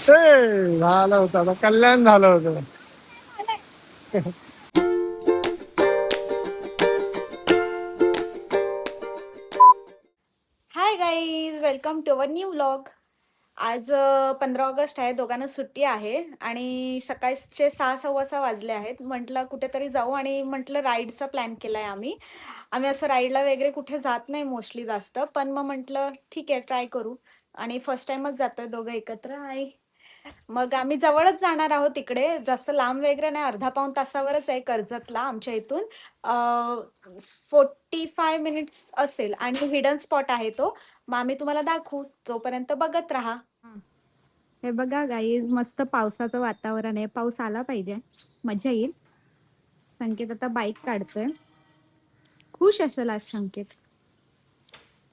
ते झालं होतं, आता कल्याण झालं होतं. Hi guys, welcome to our new vlog. आज 15 ऑगस्ट आहे, दोघांना सुट्टी आहे आणि सकाळचे 6:15 वाजले आहेत. म्हटलं कुठेतरी जाऊ आणि म्हटलं राईडचा प्लॅन केला आहे आम्ही. असं राईडला वगैरे कुठे जात नाही मोस्टली जास्त, पण मग म्हटलं ठीक आहे ट्राय करू. आणि फर्स्ट टाइमच जातोय दोघं एकत्र आहे. मग आम्ही जवळच जाणार आहोत तिकडे, जास्त लांब वगैरे नाही, अर्धा पाऊण तासावरच आहे कर्जतला आमच्या इथून. 45 मिनिट्स असेल आणि हिडन स्पॉट आहे तो. मग आम्ही तुम्हाला दाखवू, जोपर्यंत बघत राहा. हे बघा गाईज, मस्त पावसाचं वातावरण आहे, पाऊस आला पाहिजे, मजा येईल. संकेत आता बाईक काढतोय, खुश असेल आज संकेत.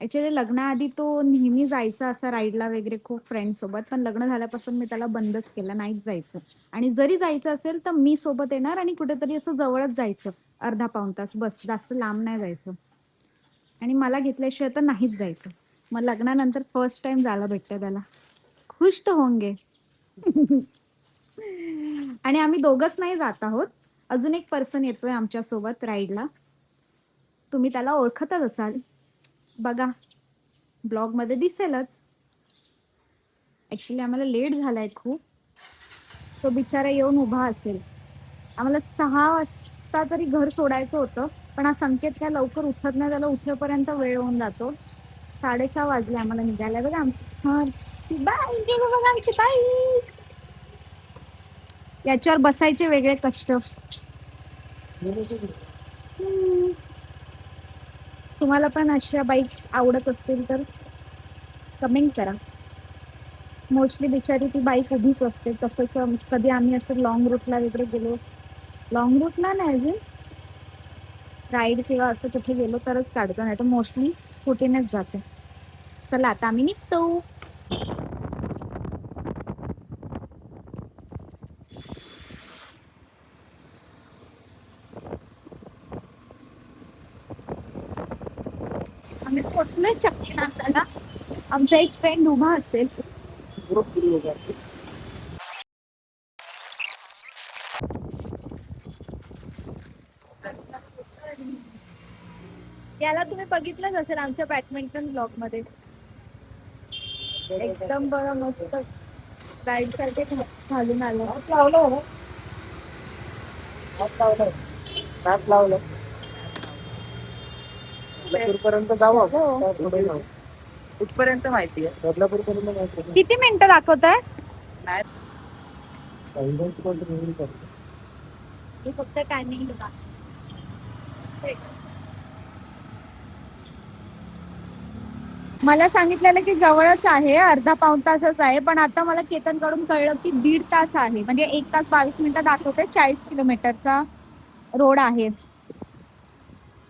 ऍक्च्युली लग्नाआधी तो नेहमी जायचा असा राईडला वगैरे खूप फ्रेंड सोबत, पण लग्न झाल्यापासून मी त्याला बंदच केलं, नाहीच जायचं. आणि जरी जायचं असेल तर मी सोबत येणार आणि कुठेतरी असं जवळच जायचं, अर्धा पाऊण तास बस, जास्त लांब नाही जायचं. आणि मला घेतल्याशिवाय तर नाहीच जायचं. मग लग्नानंतर फर्स्ट टाइम जायला भेटतं त्याला, खुश तर होंगे. आणि आम्ही दोघच नाही जात आहोत, अजून एक पर्सन येतोय आमच्या सोबत राईडला. तुम्ही त्याला ओळखतच असाल, बघा ब्लॉग मध्ये दिसेलच. ऍक्च्युली आम्हाला लेट झालाय खूप, तो बिचारा येऊन उभा असेल. आम्हाला 6 वाजता तरी घर सोडायचं होतं, पण हा संकेत काय लवकर उठत नाही, त्याला उठेपर्यंत वेळ होऊन जातो. 6:30 वाजले आम्हाला निघायला. बघा आमची बाईक, बघा आमची बाईक. याच्यावर बसायचे वेगळे कष्ट. तुम्हाला पण अशा बाईक आवडत असतील तर कमेंट करा. मोस्टली बिचारी ती बाईक उभीच असते. तसंच कधी आम्ही असं लॉंग रूटला वगैरे गेलो, लॉंग रूटला नाही अजून, राईड किंवा असं कुठे गेलो तरच काढतो, नाही तर मोस्टली स्कूटीनेच जाते. चला आता आम्ही निघतो. आम्ही पोचलोय चक्की नाकाला. आमचा एक फ्रेंड उभा असेल. याला तुम्ही बघितलंच असेल आमच्या बॅडमिंटन ब्लॉग मध्ये. एकदम बरं मस्त राईड साठी घालून आलो. लावलं मॅप लावलं बदलापूरपर्यंत जाऊ आपण. पुढे जाऊ, कुठपर्यंत माहिती आहे? बदलापूरपर्यंत माहिती आहे. किती मिनिटं दाखवत आहे? फक्त टायमिंग. मला सांगितलेलं की जवळच आहे, अर्धा पाऊण तासच आहे, पण आता मला केतन कडून कळलं की 1.5 तास आहे. म्हणजे 1 तास 22 मिनिटं दाखवते. 40 किलोमीटरचा रोड आहे.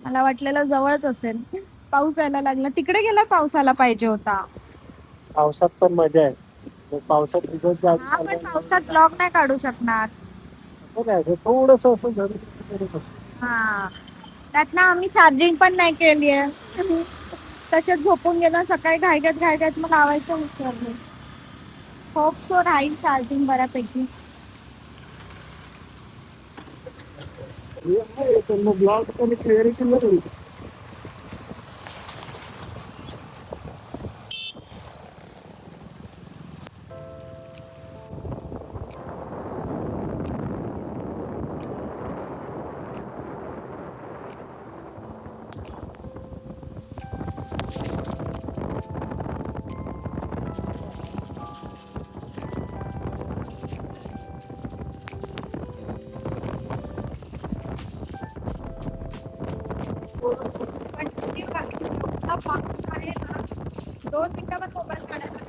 मला वाटलेलं जवळच असेल. पाऊस यायला लागला, तिकडे गेला पाऊस आला पाहिजे होता. पावसात पण मजा आहे, पावसात भिजत हा, पण पावसात ब्लॉग नाही काढू शकणार. थोडस असं घरी. हा, त्यात ना आम्ही चार्जिंग पण नाही केली आहे. तसेच झोपून गेलो. सकाळी घाईघाईत घाईघाईत मग लावायचं विसरले. होप सो राहील चार्जिंग बऱ्यापैकी. ब्लॉग पण क्लिअरिटी नाही. कंटिन्यू पाऊस आहे ना, 2 मिनिटावर मोबाईल काढायला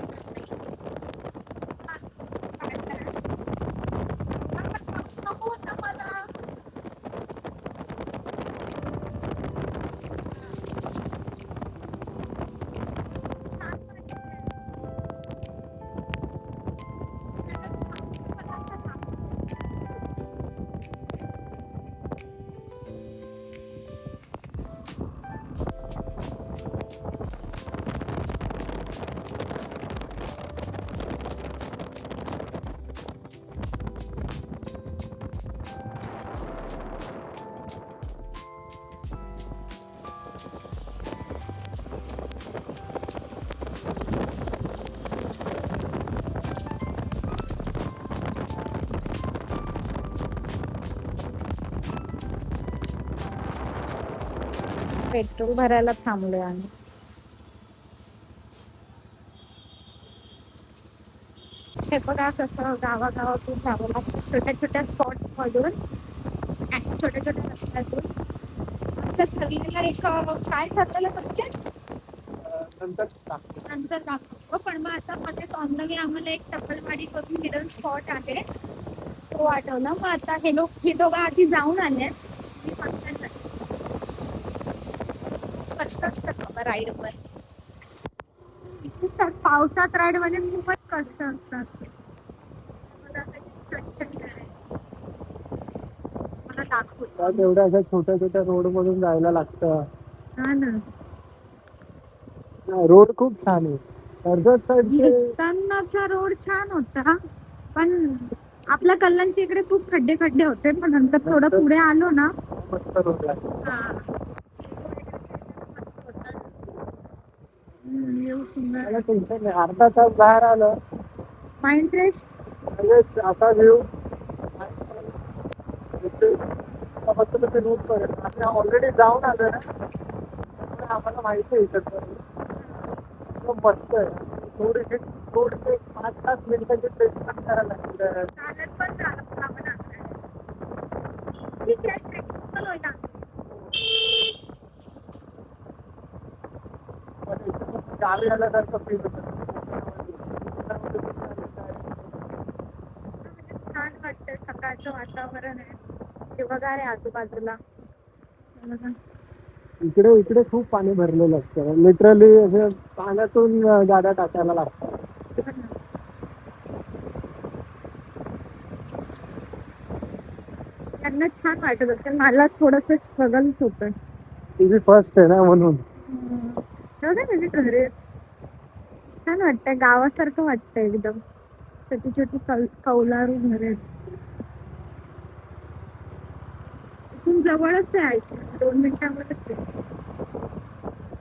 नको होता मला. पेट्रोल भरायला थांबलोय आम्ही. हे बघा कसं गावागावातून जावं लागतं छोट्या छोट्या स्पॉट्स मधून आणि छोट्या छोट्या रस्त्यातून. आमच्या ठरलेला एक काय ठरलेलं म्हणजे नंतर टाकते. नंतर दाखवतो, पण मग आता मध्येच ऑन द वे आम्हाला एक टप्पलवाडी करून हिडन स्पॉट आहे तो आठवला. मग आता हे दोघं आधी जाऊन आले. मी फर्स्ट टाइम कष्ट असतात राईड वर. पावसात राईड मध्ये खूपच कष्ट असतात. मला दाखवतो. त्यात एवढ्या अशा छोट्या छोट्या रोड मधून जायला लागतं. हा ना, रोड खूप छान आहे. कर्जत साईडचे निघतानाचा रोड छान होता, पण आपल्या कल्याणच्या इकडे खूप खड्डे खड्डे होते. पण नंतर थोडं पुढे आलो ना, मस्त रोड लागतो. मला टेन्शन नाही, अर्धा तास बाहेर आलं माइंड फ्रेश. लगेच असा व्ह्यू फक्त ते रूट पडेल. आम्ही ऑलरेडी जाऊन आलो ना, त्यामुळे आम्हाला माहिती आहे इकडचं. एकदम मस्त आहे. थोडीशी 5-7 मिनिटाची ट्रेक पण करायला लागते. चालत पण जावं लागणार. ठीक आहे, ट्रेकिंग पण होईल. गावी आल्यासारखं फील होतं. छान वाटतं, सकाळचं वातावरण आहे, हिरवगार आहे आजूबाजूला. इकडे खूप पाणी भरलेलं असतं. लिटरली असं पाण्यातून गाड्या टाकायला लागतात. त्यांना छान वाटत असेल, मला थोडस स्ट्रगलच होतं. तुझी फर्स्ट आहे ना म्हणून. म्हणजे घरे छान वाटतंय, गावासारखं वाटतंय एकदम. छोटी छोटी कौलारू घर आहेत. इथून जवळच आहे, 2 मिनिटांवरच आहे.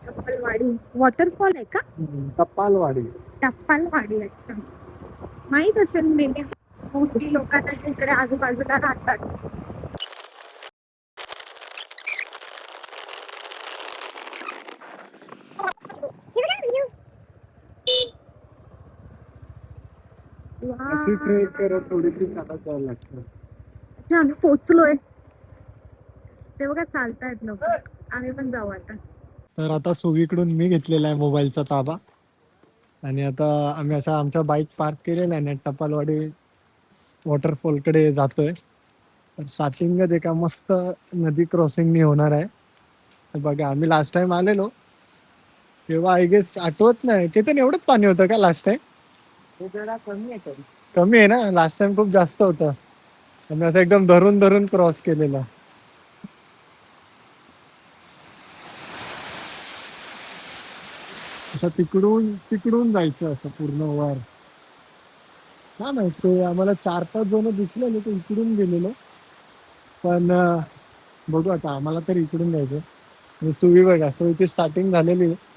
टप्पलवाडी वॉटरफॉल आहे का? टप्पालवाडी. टप्पलवाडी. अच्छा, माहित असेल मेबी, मोठी लोकांना इकडे आजूबाजूला राहतात. अशी ट्रेक करत थोडीशी चालत जायला लागतं. अच्छा, आम्ही पोचलोय. ते बघा चालतायत लोक, आम्ही पण जाऊ आता. तर आता सुवीकडून मी घेतलेला आहे मोबाईलचा ताबा आणि आता आम्ही असा आमच्या बाईक पार्क केलेला आहे ना, टपालवाडी वॉटरफॉलकडे जातोय. तर स्टार्टिंगच एका मस्त नदी क्रॉसिंगनी होणार आहे. तर बघा, आम्ही लास्ट टाइम आलेलो तेव्हा आय गेस आठवत नाही तिथे एवढंच पाणी होतं का लास्ट टाइम? जरा कमी आहे. कमी आहे ना, लास्ट टाइम खूप जास्त होतं. आम्ही असं एकदम धरून धरून क्रॉस केलेलं. असं तिकडून तिकडून जायचं असं पूर्ण वर. हा नाही, ते आम्हाला 4-5 जण दिसलेले, ते इकडून गेलेलो. पण बघू आता, आम्हाला तर इकडून जायचं. सुवी बघा, सुवीची स्टार्टिंग झालेली आहे.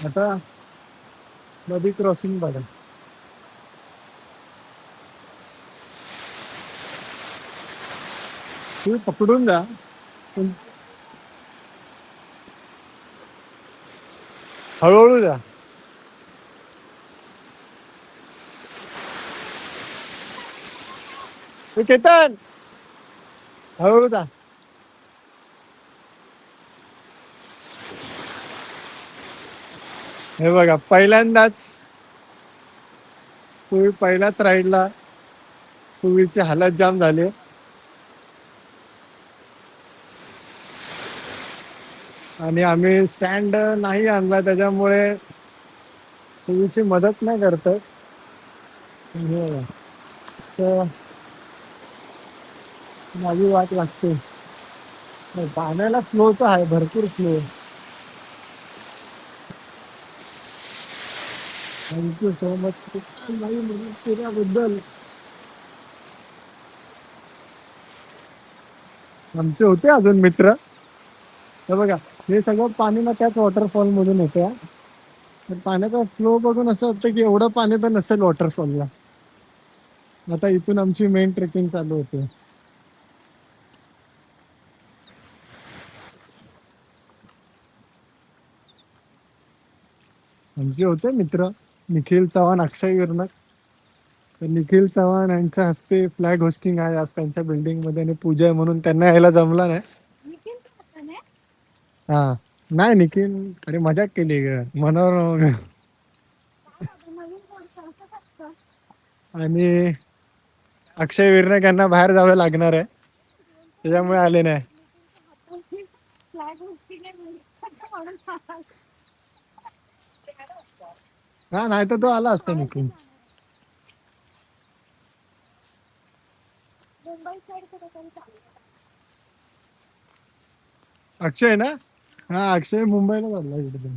आता नदी क्रॉसिंग बघा. तुम्ही पकडून जा. हळूहळू जा. केतन हळूहळू जा. हे बघा, पहिल्यांदाच सुवी पहिल्याच राईडला सुवीची हालत जाम झाली. आणि आम्ही स्टँड नाही आणला, त्याच्यामुळे सुवीची मदत नाही करत. हे बघा. तर माझी वाट लागते. पाण्याला फ्लो तर आहे, भरपूर फ्लो. थँक्यू सो मच केल्याबद्दल. आमचे होते अजून मित्र. हे बघा, हे सगळं पाणी ना त्याच वॉटरफॉल मधून येतं. तर पाण्याचा फ्लो बघून असं वाटतं की एवढं पाणी तर नसेल वॉटरफॉलला. आता इथून आमची मेन ट्रेकिंग चालू होते. आमचे होते मित्र निखिल चव्हाण, अक्षय गिरनक. तर निखिल चव्हाण यांच्या हस्ते फ्लॅग होस्टिंग आहे आज त्यांच्या बिल्डिंग मध्ये, आणि पूजा आहे म्हणून त्यांना यायला जमलं नाही. हा, नाही निखिल, अरे मजाक केली ग मनावर. आणि अक्षय गिरनक यांना बाहेर जावं लागणार आहे, त्याच्यामुळे आले नाही. हा, नाही तर तो आला असता निखिल. अक्षय ना, हा अक्षय मुंबईला चालला इकडे.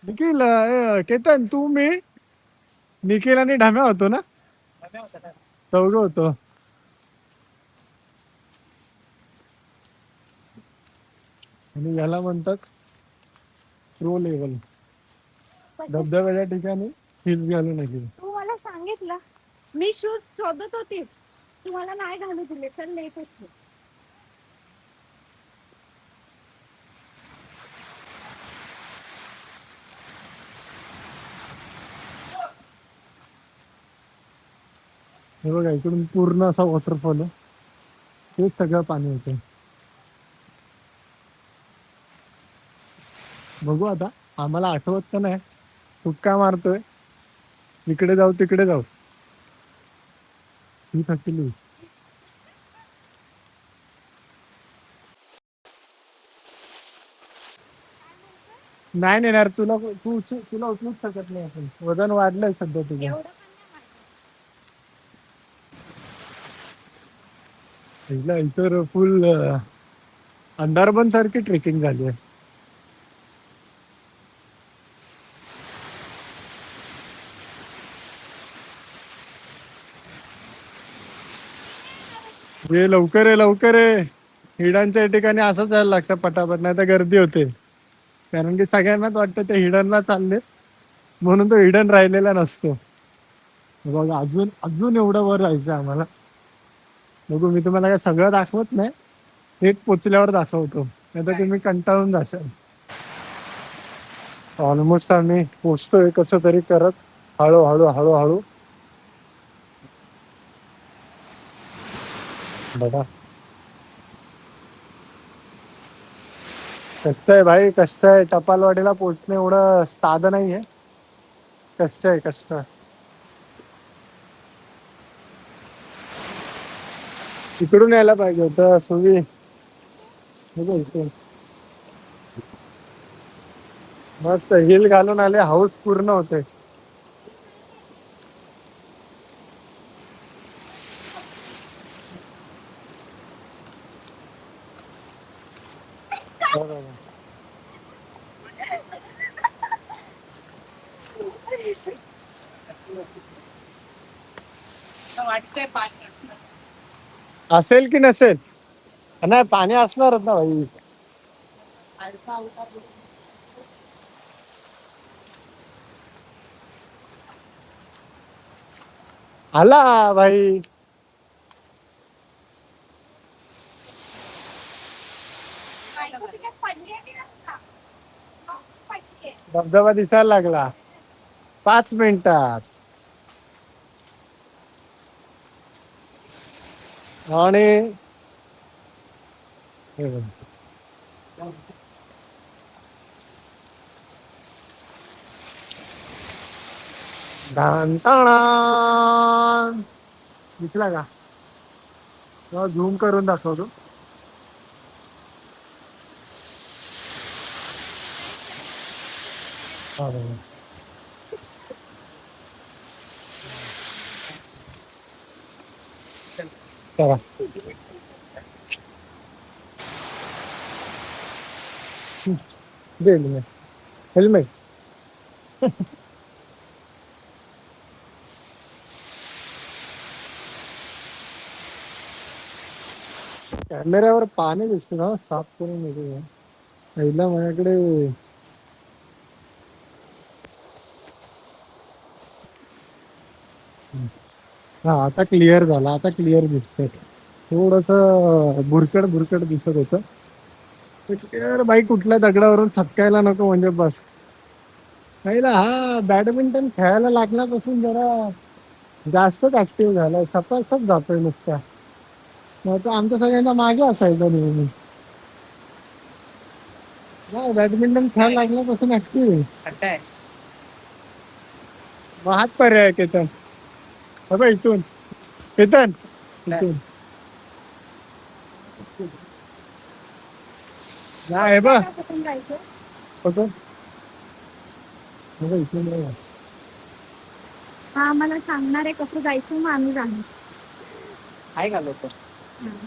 निखिल, केतन, तू, मी, निखिल आणि ढाम्या होतो ना, चौघ होतो. आणि याला म्हणतात प्रो लेवल. धबधब्याच्या ठिकाणी हिल्स घालू नये. तू मला सांगितलं, मी शूज शोधत होती, तुम्हाला नाही घालू दिले. चल लेट असते. हे बघा, इकडून पूर्ण असा वॉटरफॉल आहे, तेच सगळं पाणी होतं. बघू आता, आम्हाला आठवत तर नाही, हुक्का मारतोय इकडे जाऊ तिकडे जाऊ. ही थकली. नाही नेणार तुला, तुला उचलूच शकत नाही आपण, वजन वाढलंय सध्या तुझं. पहिला इतर फुल अंधारबन सारखी ट्रेकिंग झाली आहे. ये लवकर आहे, लवकर आहे. हिडांच्या ठिकाणी असं जायला लागतं पटापट, नाही तर गर्दी होते. कारण की सगळ्यांनाच वाटतं ते हिडनला चालले, म्हणून तो हिडन राहिलेला नसतो. बघा, अजून अजून एवढं वर जायचं आम्हाला. बघू, मी तुम्हाला काय सगळं दाखवत नाही, थेट पोचल्यावर दाखवतो, नाही तर तुम्ही कंटाळून जाशाल. ऑलमोस्ट आम्ही पोचतोय कसं तरी करत, हळूहळू हळूहळू. बघा, कष्ट आहे भाई, कष्ट आहे. टपालवाडीला पोचणे एवढं साधं नाहीये, कष्ट आहे, कष्ट. इकडून यायला पाहिजे होतं सुवी. बघा इकडून मस्त हिल घालून आले, हाऊस पूर्ण होते. असेल की नसेल, नाही पाणी असणारच ना भाई. आला भाई. धबधबा दिसायला लागला 5 मिनिटात. आणि हे बघ. दिसला का? झूम करून दाखवतो. हा बघा. चला दे हेल्मेट. कॅमेऱ्यावर पाणी दिसते ना, साफ करून येते पहिला माझ्याकडे. हा आता क्लिअर झाला, आता क्लिअर दिसतंय. थोडस बुरकट बुरकट दिसत होतं. क्लिअर बाईक कुठल्या दगडावरून सटकायला नको म्हणजे बस. पहिला हा बॅडमिंटन खेळायला लागल्यापासून जरा जास्तच ऍक्टिव्ह झालाय, सकाळचाच जातोय नुसत्या. मग तर आमच्या सगळ्यांना मागे असायचं नेहमी. नाही बॅडमिंटन खेळायला लागल्यापासून ऍक्टिव्ह आहे. मग हाच पर्याय आहे केतन. बघा इथून केतन इथून नाही हे बघ कुठून जायचं? बघ बघा इथून बघा. हा मला सांगणार आहे कसं जायचं, मग आम्ही जाणार. आहे का लोक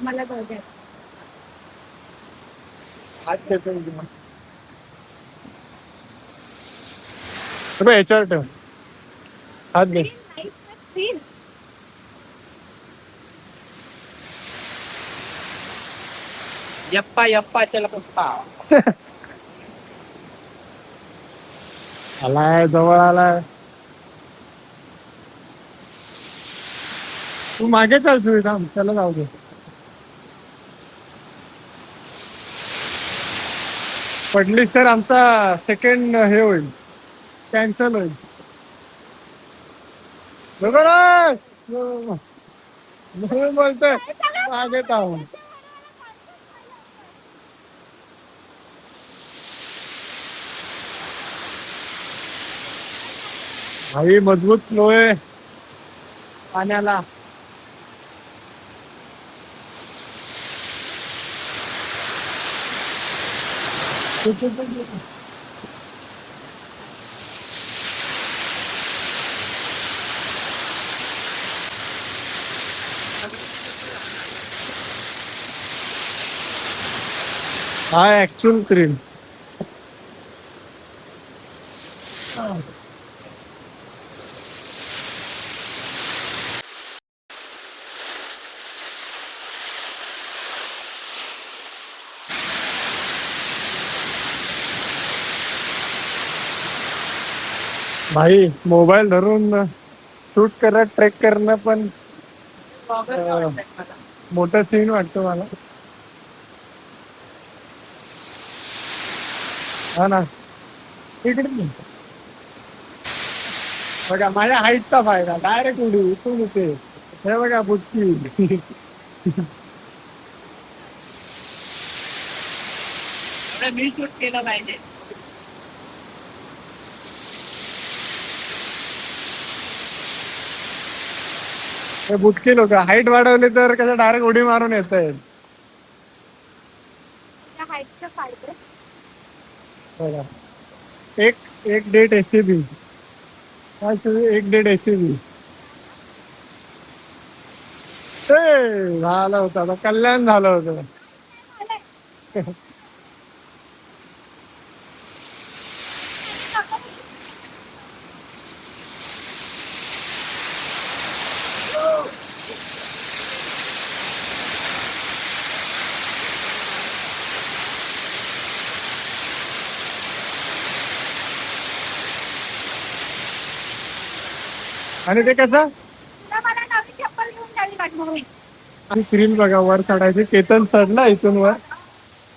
मला जाऊ द्या. हात केतन घेऊन. हे बघ याच्यावर ठेव हात घे. यप्पा यप्पा चला पप्पा. आलाय जवळ आलाय. तू मागे चाल सुविधा त्याला जाऊ दे. पडलीस तर आमचा सेकंड हे होईल, कॅन्सल होईल. बरोबर म्हणून बोलतोय मागे जाऊ. भाई मजबूत फ्लो आहे पाण्याला. हा ऍक्च्युअल थ्रिल. भाई मोबाईल धरून शूट करत ट्रेक करणं पण मोठं सीन वाटतं मला. हा ना इकडे बघा माझ्या हाईटचा फायदा, डायरेक्ट उडी उचून येते. हे बघा बुटकी. मी शूट केलं पाहिजे. हे बुटकी लोक हाईट वाढवली तर कसं डायरेक्ट उडी मारून येत आहेत. हाईटच्या फायदे बघा एक एक डेट एसीबी, एक डेट एसीबी झालं होतं, आता कल्याण झालं होतं. आणि ते कसं मला नवी चप्पल घेऊन द्यावी लागणार. आणि क्रीम बघा वर चढायची. केतन चढला इथून वर.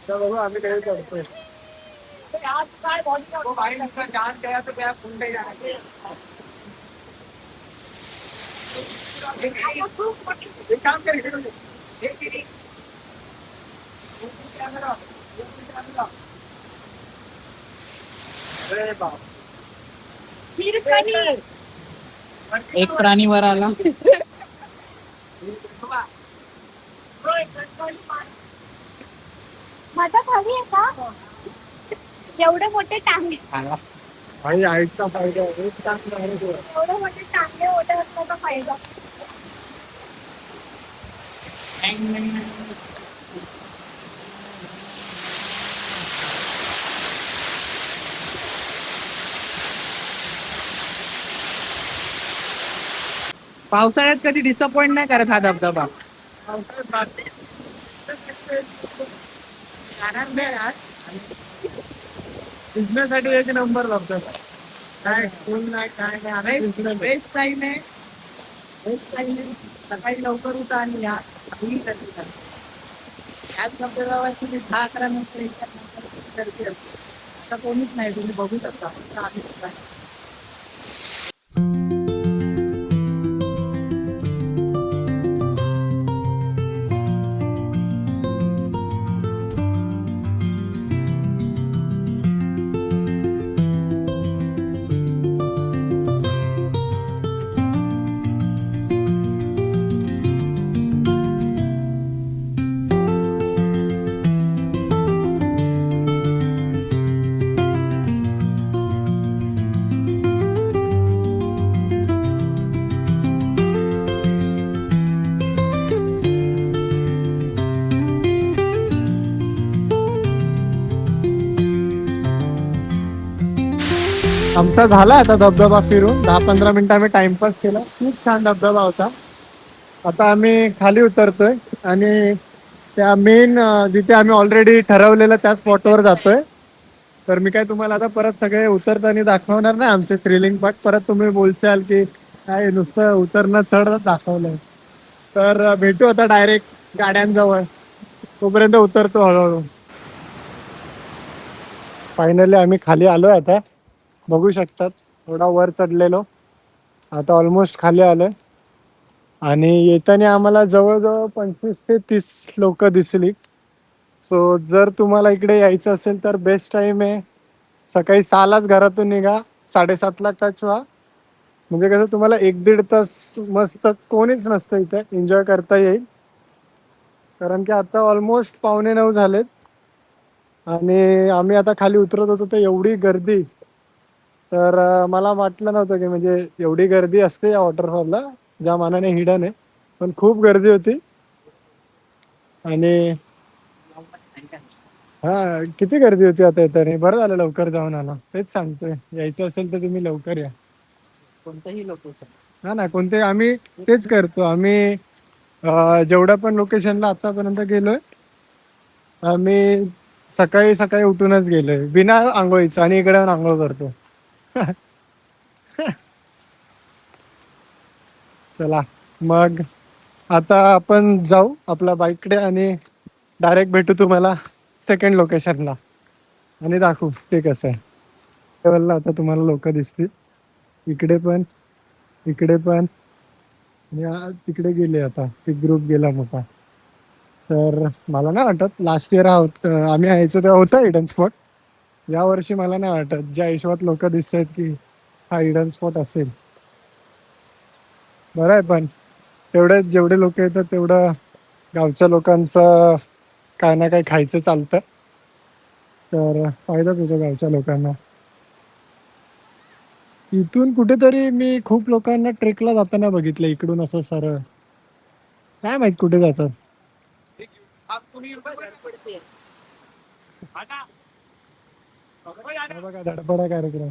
बघू आम्ही काही करतोय. काम एक प्राणी वर आला. माझा खाली आहे का एवढे मोठे टांगे? भाई हाईटचा फायदा आहे. एवढे मोठे टांगे ओढे असण्याचा फायदा. पावसाळ्यात कधी डिसअपॉइंट नाही करत हा धबधबा. बिझनेससाठी एक नंबर धबधबा. काय फुल नाही काय नाही बेस्ट टाइम आहे. बेस्ट टाइम आहे. सकाळी लवकर उठा आणि या. काहीही गर्दी नाही. याच धबधब्यावर तुम्ही 10-11 नंतर येतात, नंतर गर्दी असते. आता कोणीच नाही, तुम्ही बघू शकता. फक्त आम्ही सुद्धा आहे. आमचा झाला आता धबधबा फिरून. 10-15 मिनिटं आम्ही टाइमपास केला. खूप छान धबधबा होता. आता आम्ही खाली उतरतोय आणि त्या मेन जिथे आम्ही ऑलरेडी ठरवलेलं त्या स्पॉटवर जातोय. तर मी काय तुम्हाला आता परत सगळे उतरताना दाखवणार नाही आमचे थ्रिलिंग पार्ट. परत तुम्ही बोलशाल की काय नुसतं उतरणं चढ दाखवलंय. तर भेटू आता डायरेक्ट गाड्यांजवळ. तोपर्यंत उतरतो हळूहळू. फायनली आम्ही खाली आलोय आता. बघू शकतात थोडा वर चढलेलो, आता ऑलमोस्ट खाली आलोय. आणि येताना आम्हाला जवळजवळ 25 ते 30 लोक दिसली. सो जर तुम्हाला इकडे यायचं असेल तर बेस्ट टाइम आहे सकाळी 6लाच घरातून निघा, 7:30ला टच व्हा. म्हणजे कसं तुम्हाला 1-1.5 तास मस्त कोणीच नसतं इथे, एन्जॉय करता येईल. कारण की आता ऑलमोस्ट 8:45 झालेत आणि आम्ही आता खाली उतरत होतो तर एवढी गर्दी. तर मला वाटलं नव्हतं की म्हणजे एवढी गर्दी असते या वॉटरफॉलला, ज्या मानाने हिडन आहे. पण खूप गर्दी होती. आणि हा किती गर्दी होती आता येताना. बरं झालं लवकर जाऊन आला. तेच सांगतोय, यायचं असेल तर तुम्ही लवकर या. कोणतंही लोकेशन. हा ना, कोणते आम्ही तेच करतो. आम्ही जेवढ्या पण लोकेशनला आतापर्यंत गेलोय आम्ही सकाळी सकाळी उठूनच गेलोय बिना आंघोळीचं आणि इकडे आंघोळ करतो. चला मग आता आपण जाऊ आपल्या बाईककडे आणि डायरेक्ट भेटू तुम्हाला सेकंड लोकेशनला आणि दाखवू ते कसं आहे. लेवलला आता तुम्हाला लोक दिसतील, इकडे पण इकडे पण. आणि तिकडे गेले आता एक ग्रुप गेला मोठा. तर मला नाही वाटत लास्ट इयर आम्ही यायचो तेव्हा होता हिडन स्पॉट. या वर्षी मला नाही वाटत ज्या हिशोबात लोक दिसत आहेत की हा हिडन स्पॉट असेल. बरं आहे पण तेवढे जेवढे लोक येतात तेवढं गावच्या लोकांचं काय ना काय खायचं चालतं. तर फायदाच होतो गावच्या लोकांना. इथून कुठेतरी मी खूप लोकांना ट्रेकला जाताना बघितलं इकडून असं सरळ. काय माहित कुठे जातात. हा बघा धडपडा कार्यक्रम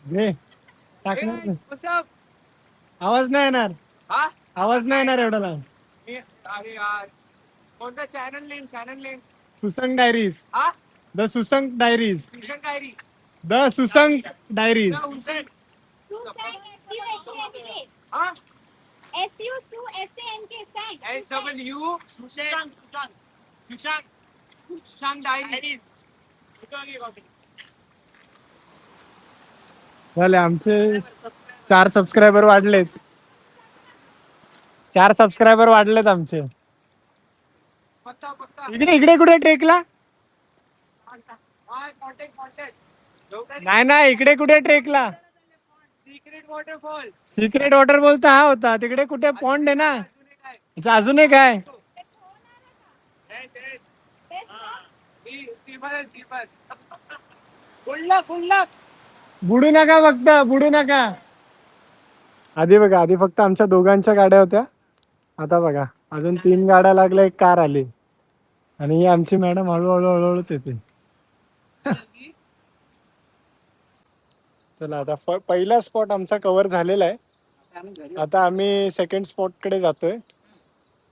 घे टाकणार नाही. आवाज नाही येणार. आवाज नाही येणार एवढा लांब. कोणता channel name? Channel name Susang diaries. The Susang diaries. Tuition diary. The Susang diaries. झाले आमचे 4 सबस्क्रायबर वाढलेत. 4 सबस्क्रायबर वाढलेत आमचे. इकडे इकडे कुठे ट्रेकला? नाही नाही इकडे कुठे ट्रेकला? Secret waterfall. सिक्रेट वॉटरफॉल तर हा होता. तिकडे कुठे पॉन्ड आहे ना. अच्छा, अजून एक आहे. बुडू नका फक्त बुडू नका. आधी बघा, आधी फक्त आमच्या दोघांच्या गाड्या होत्या, आता बघा अजून 3 गाड्या लागल्या, एक कार आली. आणि ही आमची मॅडम हळूहळू हळूहळूच येते. चला आता पहिला स्पॉट आमचा कव्हर झालेला आहे. आता आम्ही सेकंड स्पॉट कडे जातोय.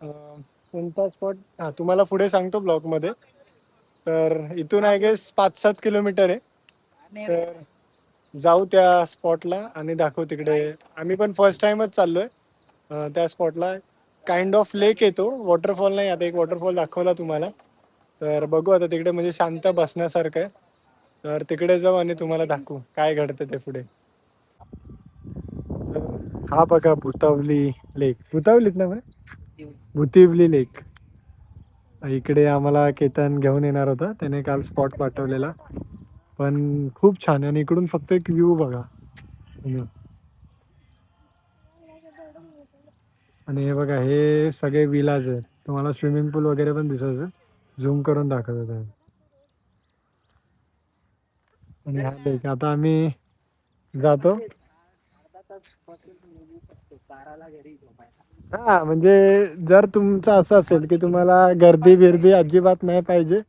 कोणता स्पॉट हा तुम्हाला पुढे सांगतो ब्लॉग मध्ये. तर इथून आय गेस 5-7 किलोमीटर आहे. तर जाऊ त्या स्पॉटला आणि दाखवू तिकडे. आम्ही पण फर्स्ट टाइमच चाललोय त्या स्पॉटला. काइंड ऑफ लेक येतो, वॉटरफॉल नाही. आता एक वॉटरफॉल दाखवला तुम्हाला, तर बघू आता तिकडे म्हणजे शांत बसण्यासारखं आहे. तर तिकडे जाऊ आणि तुम्हाला दाखवू काय घडतं ते पुढे. तर हा बघा भुतावली लेक, भुतावलीत ना भुतिवली लेक. इकडे आम्हाला केतन घेऊन येणार होता, त्याने काल स्पॉट पाठवलेला. पण खूप छान आहे आणि इकडून फक्त एक व्ह्यू बघा तुम्ही. आणि हे बघा हे सगळे विलाज आहेत. तुम्हाला स्विमिंग पूल वगैरे पण दिसत, झूम करून दाखवत आहे. आणि हा लेक आता आम्ही जातो. हा म्हणजे जर तुमचं असं असेल की तुम्हाला गर्दी बिर्दी अजिबात नाही पाहिजे,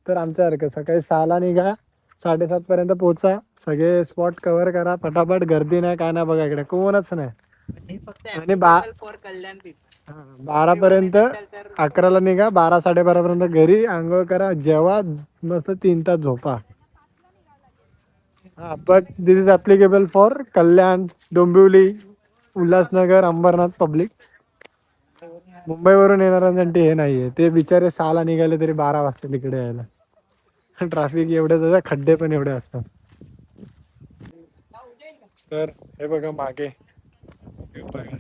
तर आमच्यासारखं सकाळी 6ला निघा, 7:30 पर्यंत पोहोचा. सगळे स्पॉट कव्हर करा पटापट. गर्दी नाही काय नाही बघा, इकडे कोणच नाही. आणि 12 पर्यंत, 11ला निघा, 12-12:30 पर्यंत घरी आंघोळ करा, जेवा, मस्त 3 तास झोपा. हा but this is applicable for Kalyan, Dombivli, Ulhasnagar, Ambernath public. मुंबईवरून येणाऱ्यांसाठी हे नाहीये, ते बिचारे 6ला निघाले तरी 12 वाजता इकडे यायला. ट्रॅफिक एवढे, खड्डे पण एवढे असतात. तर हे बघा मागे, हे बघा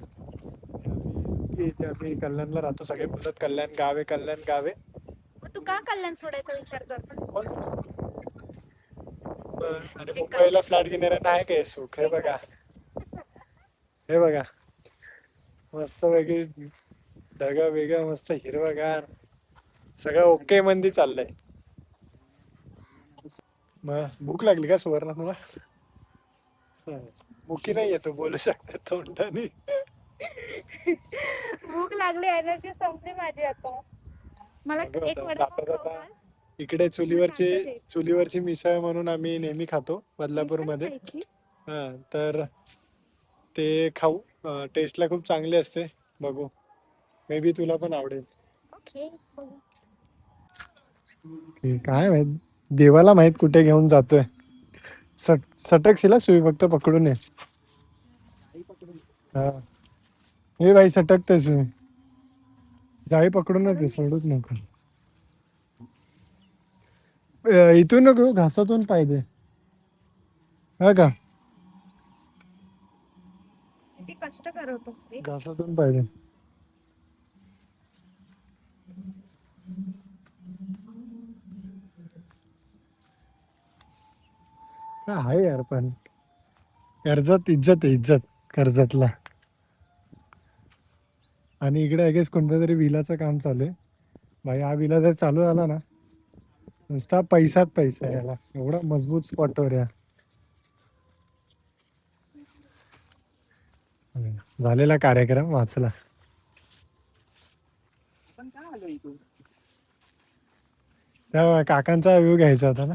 इथे आम्ही कल्याणला राहतो. सगळे बोलतात कल्याण गाव आहे, कल्याण गाव आहे. तू का कल्याण सोडायचा विचार करतो? आणि मुंबईला फ्लॅट घेणाऱ्यांना आहे काय सुख. हे बघा, हे बघा मस्त पैकी ढगा वेगळा, मस्त हिरवागार, सगळं ओके मंदी चाललंय. मग भूक लागली का सुवर्णा तुला? भुकी नाही येतो बोलू शकता तोंडाने. भूक लागली, एनर्जी संपली माझी आता. मला बघू एक आता, वडापाव जाता खाऊ जाता घाल. इकडे चुलीवरची मिसळ म्हणून आम्ही नेहमी खातो बदलापूर मध्ये. खायची? हा तर ते खाऊ. टेस्टला खूप चांगली असते. बघू, मे बी तुला पण आवडेल. ओके बघू. काय माहित, देवाला माहित कुठे घेऊन जातोय. सटकशीला सुई फक्त पकडून ये. हा हे भाई सटकते सुई, जाळी पकडूनच आहे, सोडूच नको. इथून नको, घासातून पाहिजे. हा का, किती कष्ट करत रे. घासातून पाहिजे. काय आहे यार, पण कर्जत इज्जत आहे, इज्जत कर्जतला. आणि इकडे आय गेस कोणत्या तरी विलाचं काम चालू आहे. भाई हा विला जर चालू झाला ना, नुसता पैसाच पैसा आहे याला, एवढा मजबूत स्पॉटवर या. झालेला कार्यक्रम वाचला. त्या काकांचा व्ह्यू घ्यायचा होता ना.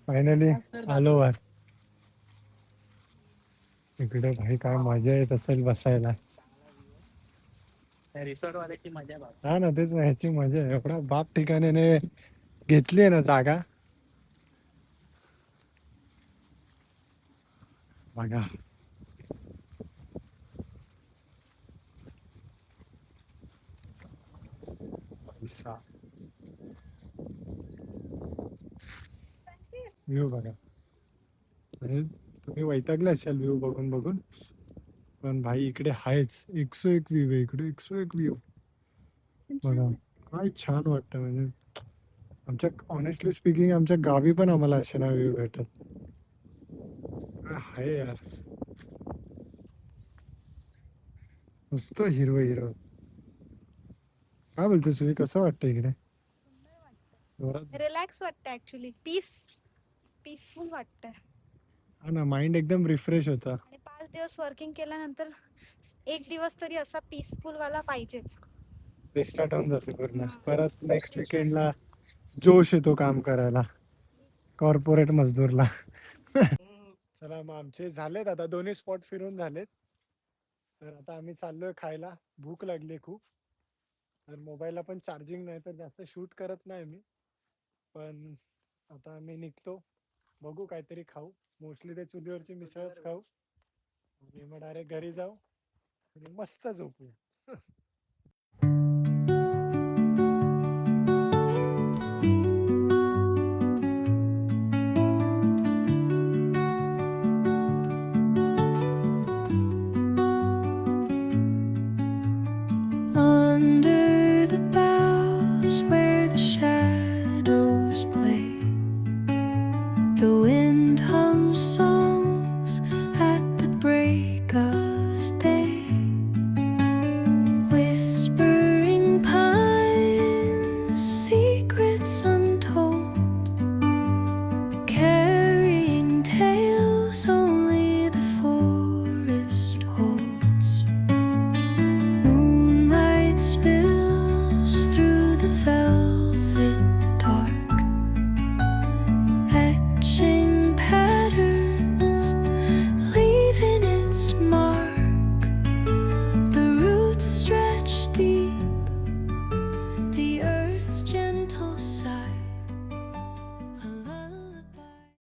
फायनली आलो वर. इकडे भाई काय मजा येत असेल बसायला. रिसॉर्ट वाल्याची मजा बघ. हा ना, तेच ना, ह्याची मजा आहे. एवढा बाप ठिकाण्याने घेतली आहे ना जागा, बघा. पैसा व्ह्यू बघा. म्हणजे तुम्ही वैतागले असाल व्ह्यू बघून बघून, पण भाई इकडे आहेच 101 व्ह्यू आहे. इकडे 101 व्ह्यू बघा. काय छान वाटतं. म्हणजे आमच्या, ऑनेस्टली स्पीकिंग, आमच्या गावी पण आम्हाला असे ना व्ह्यू भेटत. काय आहे यार, नुसतं हिरवं हिरवं. काय बोलतोस तुम्ही, कसं वाटतं इकडे? जोरात. रिलॅक्स वाटतं ऍक्च्युली. पीसफुल वाटतं. हा ना, माइंड एकदम रिफ्रेश होता. आणि 5 दिवस वर्किंग केल्यानंतर एक दिवस तरी असा पीसफुल वाला पाहिजेच. रिस्टार्ट होऊन जाते पूर्ण. परत नेक्स्ट वीकेंडला जोश येतो काम करायला, कॉर्पोरेट मजदूरला. चला मग आमचे झालेत आता, दोन्ही स्पॉट फिरून झालेत. तर आता आम्ही चाललोय खायला, भूक लागली खूप. तर मोबाईलला पण चार्जिंग नाही, तर जास्त शूट करत नाही मी. पण आता आम्ही निघतो, बघू काहीतरी खाऊ. मोस्टली ते चुलीवरची मिसळच खाऊ आणि मग डायरेक्ट घरी जाऊ आणि मस्त झोपू.